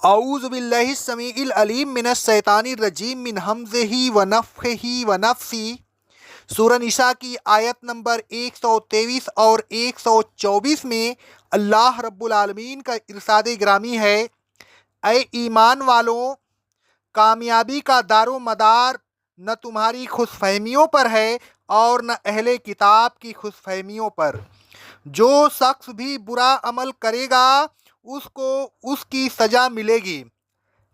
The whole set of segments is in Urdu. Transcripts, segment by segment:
اعوذ باللہ السمیع العلیم من الشیطان الرجیم من ہمزہ ونفخہ ونفثہ۔ سورہ نساء کی آیت نمبر 123 اور 124 میں اللہ رب العالمین کا ارشاد گرامی ہے: اے ایمان والوں، کامیابی کا دار و مدار نہ تمہاری خوش فہمیوں پر ہے اور نہ اہل کتاب کی خوش فہمیوں پر۔ جو شخص بھی برا عمل کرے گا اس کو اس کی سزا ملے گی،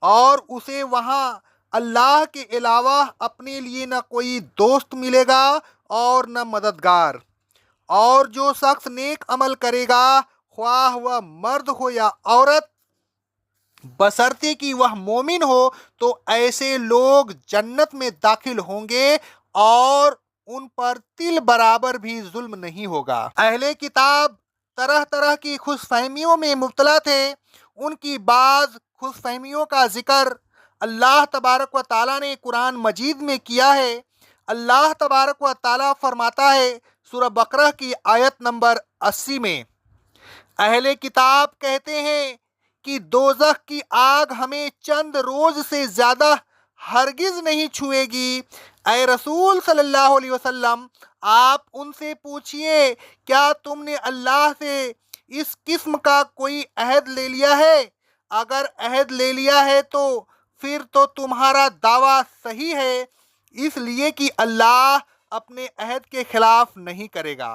اور اسے وہاں اللہ کے علاوہ اپنے لیے نہ کوئی دوست ملے گا اور نہ مددگار۔ اور جو شخص نیک عمل کرے گا، خواہ وہ مرد ہو یا عورت، بشرطے کہ وہ مومن ہو، تو ایسے لوگ جنت میں داخل ہوں گے اور ان پر تل برابر بھی ظلم نہیں ہوگا۔ اہل کتاب طرح طرح کی خوش فہمیوں میں مبتلا تھے۔ ان کی بعض خوش فہمیوں کا ذکر اللہ تبارک و تعالیٰ نے قرآن مجید میں کیا ہے۔ اللہ تبارک و تعالیٰ فرماتا ہے سورہ بقرہ کی آیت نمبر 80 میں: اہل کتاب کہتے ہیں کہ دوزخ کی آگ ہمیں چند روز سے زیادہ ہرگز نہیں چھوئے گی۔ اے رسول صلی اللہ علیہ وسلم، آپ ان سے پوچھئے، کیا تم نے اللہ سے اس قسم کا کوئی عہد لے لیا ہے؟ اگر عہد لے لیا ہے تو پھر تو تمہارا دعویٰ صحیح ہے، اس لیے کہ اللہ اپنے عہد کے خلاف نہیں کرے گا۔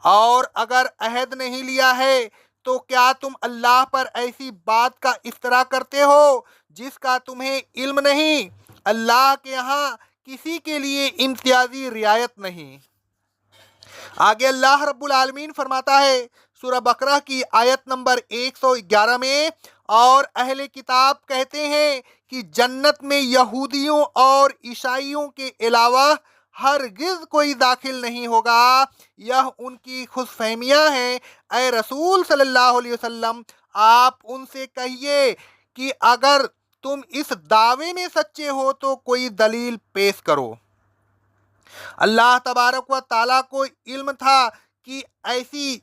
اور اگر عہد نہیں لیا ہے تو کیا تم اللہ پر ایسی بات کا افترا کرتے ہو جس کا تمہیں علم نہیں؟ اللہ کے یہاں کسی کے لیے امتیازی رعایت نہیں۔ آگے اللہ رب العالمین فرماتا ہے سورہ بقرہ کی آیت نمبر 111 میں: اور اہل کتاب کہتے ہیں کہ جنت میں یہودیوں اور عیسائیوں کے علاوہ ہرگز کوئی داخل نہیں ہوگا، یہ ان کی خوش فہمیاں ہیں۔ اے رسول صلی اللہ علیہ وسلم، آپ ان سے کہیے کہ اگر تم اس دعوے میں سچے ہو تو کوئی دلیل پیش کرو۔ اللہ تبارک و تعالیٰ کو علم تھا کہ ایسی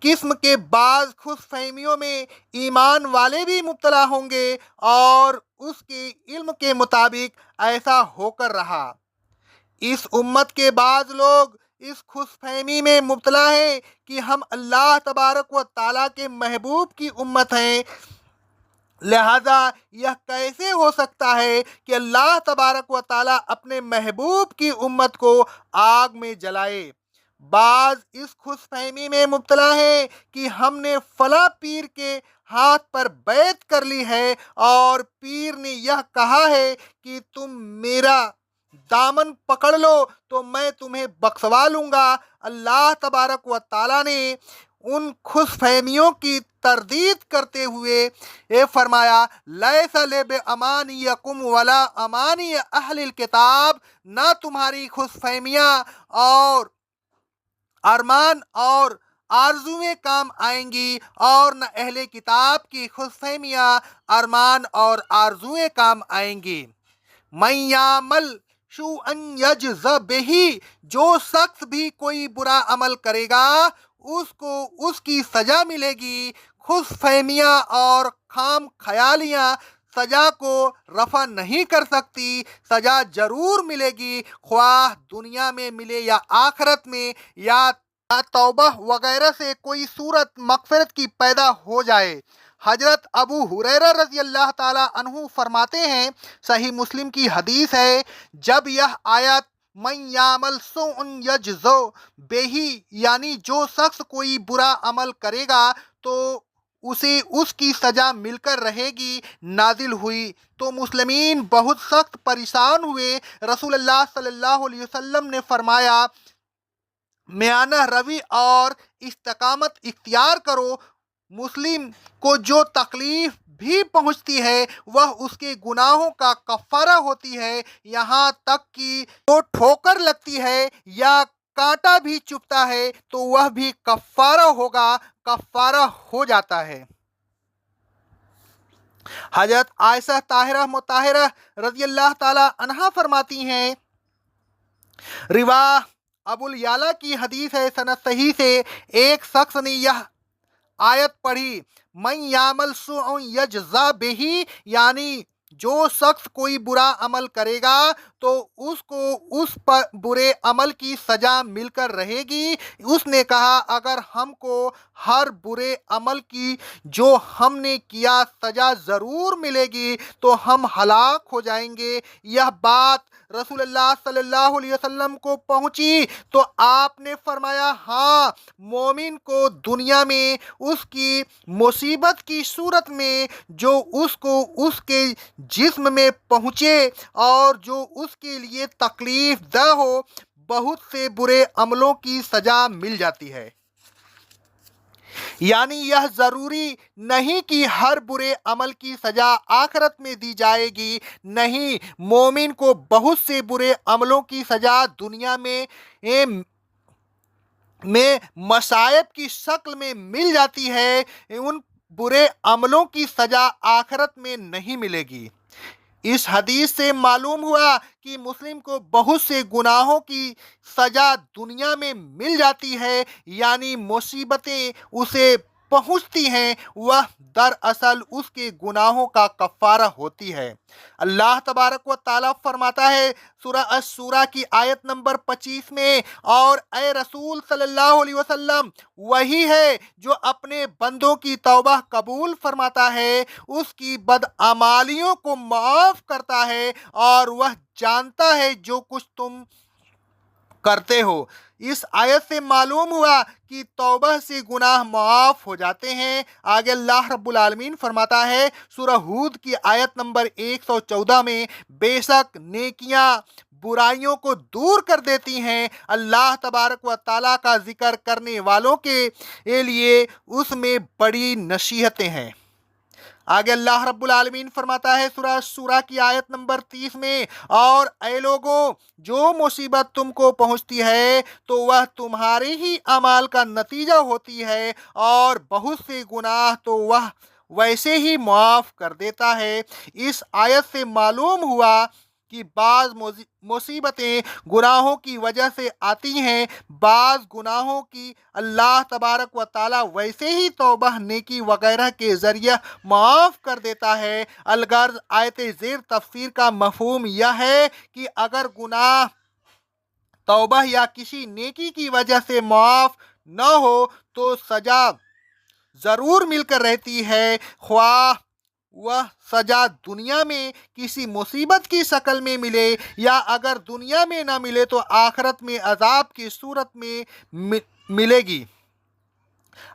قسم کے بعض خوش فہمیوں میں ایمان والے بھی مبتلا ہوں گے، اور اس کے علم کے مطابق ایسا ہو کر رہا۔ اس امت کے بعض لوگ اس خوش فہمی میں مبتلا ہیں کہ ہم اللہ تبارک و تعالیٰ کے محبوب کی امت ہیں، لہذا یہ کیسے ہو سکتا ہے کہ اللہ تبارک و تعالیٰ اپنے محبوب کی امت کو آگ میں جلائے۔ بعض اس خوش فہمی میں مبتلا ہیں کہ ہم نے فلاں پیر کے ہاتھ پر بیعت کر لی ہے اور پیر نے یہ کہا ہے کہ تم میرا دامن پکڑ لو تو میں تمہیں بخشوا لوں گا۔ اللہ تبارک و تعالیٰ نے ان خوش فہمیوں کی تردید کرتے ہوئے یہ فرمایا: لیس بامانیکم ولا امانی اہل الکتاب، نہ تمہاری خوش فہمیاں اور ارمان اور آرزویں کام آئیں گی، اور نہ اہل کتاب کی خوش فہمیاں، ارمان اور آرزویں کام آئیں گی۔ من یعمل سوءا یجز بہ، جو شخص بھی کوئی برا عمل کرے گا اس کو اس کی سزا ملے گی۔ خوش فہمیاں اور خام خیالیاں سزا کو رفع نہیں کر سکتی، سزا ضرور ملے گی، خواہ دنیا میں ملے یا آخرت میں، یا توبہ وغیرہ سے کوئی صورت مغفرت کی پیدا ہو جائے۔ حضرت ابو ہریرہ رضی اللہ تعالیٰ عنہ فرماتے ہیں، صحیح مسلم کی حدیث ہے، جب یہ آیت من یعمل سوءا یجز بہ، یعنی جو شخص کوئی برا عمل کرے گا تو اسے اس کی سزا مل کر رہے گی، نازل ہوئی تو مسلمین بہت سخت پریشان ہوئے۔ رسول اللہ صلی اللہ علیہ وسلم نے فرمایا: میانہ روی اور استقامت اختیار کرو۔ مسلم کو جو تکلیف بھی پہنچتی ہے وہ اس کے گناہوں کا کفارہ ہوتی ہے، یہاں تک کہ جو ٹھوکر لگتی ہے یا کانٹا بھی چبھتا ہے تو وہ بھی کفارہ ہوگا، کفارہ ہو جاتا ہے۔ حضرت عائشہ طاہرہ مطہرہ رضی اللہ تعالی عنہا فرماتی ہیں، رواہ ابو الیعلیٰ کی حدیث ہے، سند صحیح سے، ایک شخص نے یہ آیت پڑھی، من یعمل سوءا یجزا بہ، یعنی جو شخص کوئی برا عمل کرے گا تو اس کو اس پر برے عمل کی سزا مل کر رہے گی۔ اس نے کہا اگر ہم کو ہر برے عمل کی جو ہم نے کیا سزا ضرور ملے گی تو ہم ہلاک ہو جائیں گے۔ یہ بات رسول اللہ صلی اللہ علیہ وسلم کو پہنچی تو آپ نے فرمایا ہاں، مومن کو دنیا میں اس کی مصیبت کی صورت میں جو اس کو اس کے جسم میں پہنچے اور جو اس کے لیے تکلیف دہ ہو، بہت سے برے عملوں کی سزا مل جاتی ہے۔ یعنی یہ ضروری نہیں کہ ہر برے عمل کی سزا آخرت میں دی جائے گی، نہیں، مومن کو بہت سے برے عملوں کی سزا دنیا میں مصائب کی شکل میں مل جاتی ہے، ان برے عملوں کی سزا آخرت میں نہیں ملے گی۔ اس حدیث سے معلوم ہوا کہ مسلم کو بہت سے گناہوں کی سزا دنیا میں مل جاتی ہے، یعنی مصیبتیں اسے پہنچتی ہیں، وہ دراصل اس کے گناہوں کا کفارہ ہوتی ہے۔ اللہ تبارک و تعالیٰ فرماتا ہے سورہ الشورى کی آیت نمبر 25 میں، اور اے رسول صلی اللہ علیہ وسلم، وہی ہے جو اپنے بندوں کی توبہ قبول فرماتا ہے، اس کی بدعمالیوں کو معاف کرتا ہے، اور وہ جانتا ہے جو کچھ تم کرتے ہو۔ اس آیت سے معلوم ہوا کہ توبہ سے گناہ معاف ہو جاتے ہیں۔ آگے اللہ رب العالمین فرماتا ہے سورہ ہود کی آیت نمبر 114 میں، بے شک نیکیاں برائیوں کو دور کر دیتی ہیں، اللہ تبارک و تعالیٰ کا ذکر کرنے والوں کے لیے اس میں بڑی نصیحتیں ہیں۔ آگے اللہ رب العالمین فرماتا ہے سورہ الشورى کی آیت نمبر 30 میں، اور اے لوگوں، جو مصیبت تم کو پہنچتی ہے تو وہ تمہارے ہی اعمال کا نتیجہ ہوتی ہے، اور بہت سے گناہ تو وہ ویسے ہی معاف کر دیتا ہے۔ اس آیت سے معلوم ہوا کہ بعض مصیبتیں گناہوں کی وجہ سے آتی ہیں، بعض گناہوں کی اللہ تبارک و تعالیٰ ویسے ہی توبہ، نیکی وغیرہ کے ذریعے معاف کر دیتا ہے۔ الغرض آیت زیر تفسیر کا مفہوم یہ ہے کہ اگر گناہ توبہ یا کسی نیکی کی وجہ سے معاف نہ ہو تو سزا ضرور مل کر رہتی ہے، خواہ وہ سزا دنیا میں کسی مصیبت کی شکل میں ملے، یا اگر دنیا میں نہ ملے تو آخرت میں عذاب کی صورت میں ملے گی۔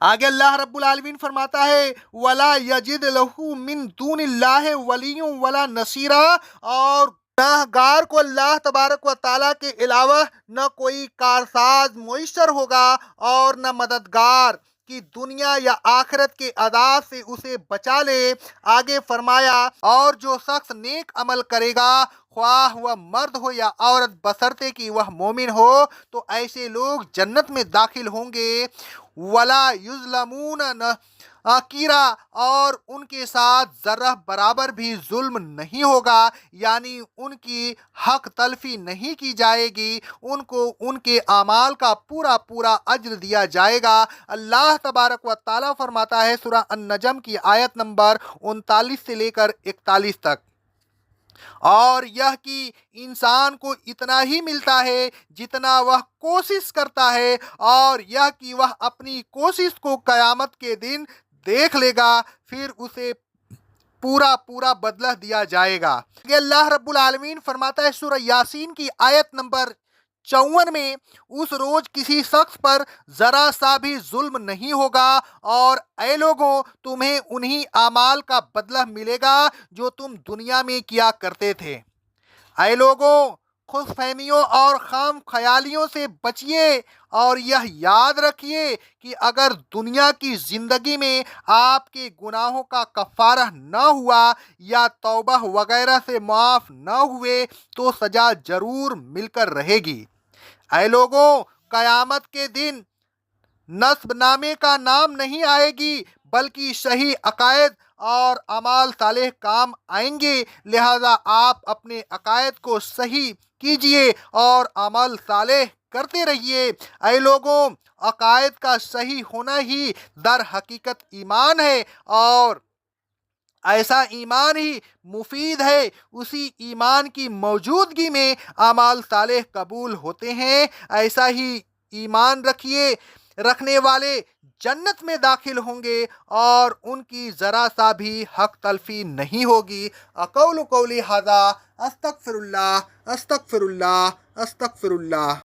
آگے اللہ رب العالمین فرماتا ہے وَلَا يَجِدْ لَهُ مِن دُونِ اللَّهِ وَلِيٌّ وَلَا نَصِيرٌ، اور گناہگار کو اللہ تبارک و تعالیٰ کے علاوہ نہ کوئی کارساز میسر ہوگا اور نہ مددگار کہ دنیا یا آخرت کے عذاب سے اسے بچا لے۔ آگے فرمایا اور جو شخص نیک عمل کرے گا، خواہ وہ مرد ہو یا عورت، بشرطے کہ وہ مومن ہو، تو ایسے لوگ جنت میں داخل ہوں گے۔ وَلَا يُظْلَمُونَ نَقِيرًا، اور ان کے ساتھ ذرہ برابر بھی ظلم نہیں ہوگا، یعنی ان کی حق تلفی نہیں کی جائے گی، ان کو ان کے اعمال کا پورا پورا اجر دیا جائے گا۔ اللہ تبارک و تعالیٰ فرماتا ہے سورہ النجم کی آیت نمبر 39 سے لے کر 41 تک، اور یہ کہ انسان کو اتنا ہی ملتا ہے جتنا وہ کوشش کرتا ہے، اور یہ کہ وہ اپنی کوشش کو قیامت کے دن دیکھ لے گا، پھر اسے پورا پورا بدلہ دیا جائے گا۔ یہ اللہ رب العالمین فرماتا ہے سورہ یاسین کی آیت نمبر 54 میں، اس روز کسی شخص پر ذرا سا بھی ظلم نہیں ہوگا، اور اے لوگوں، تمہیں انہی اعمال کا بدلہ ملے گا جو تم دنیا میں کیا کرتے تھے۔ اے لوگوں، خوش فہمیوں اور خام خیالیوں سے بچیے، اور یہ یاد رکھیے کہ اگر دنیا کی زندگی میں آپ کے گناہوں کا کفارہ نہ ہوا یا توبہ وغیرہ سے معاف نہ ہوئے تو سزا ضرور مل کر رہے گی۔ اے لوگوں، قیامت کے دن نصب نامے کا نام نہیں آئے گی، بلکہ صحیح عقائد اور اعمال صالح کام آئیں گے، لہذا آپ اپنے عقائد کو صحیح کیجئے اور عمل صالح کرتے رہیے۔ اے لوگوں، عقائد کا صحیح ہونا ہی در حقیقت ایمان ہے، اور ایسا ایمان ہی مفید ہے۔ اسی ایمان کی موجودگی میں اعمال صالح قبول ہوتے ہیں۔ ایسا ہی ایمان رکھنے والے جنت میں داخل ہوں گے اور ان کی ذرا سا بھی حق تلفی نہیں ہوگی۔ اقول قولی ھذا، استغفر اللہ، استغفر اللہ، استغفر اللہ۔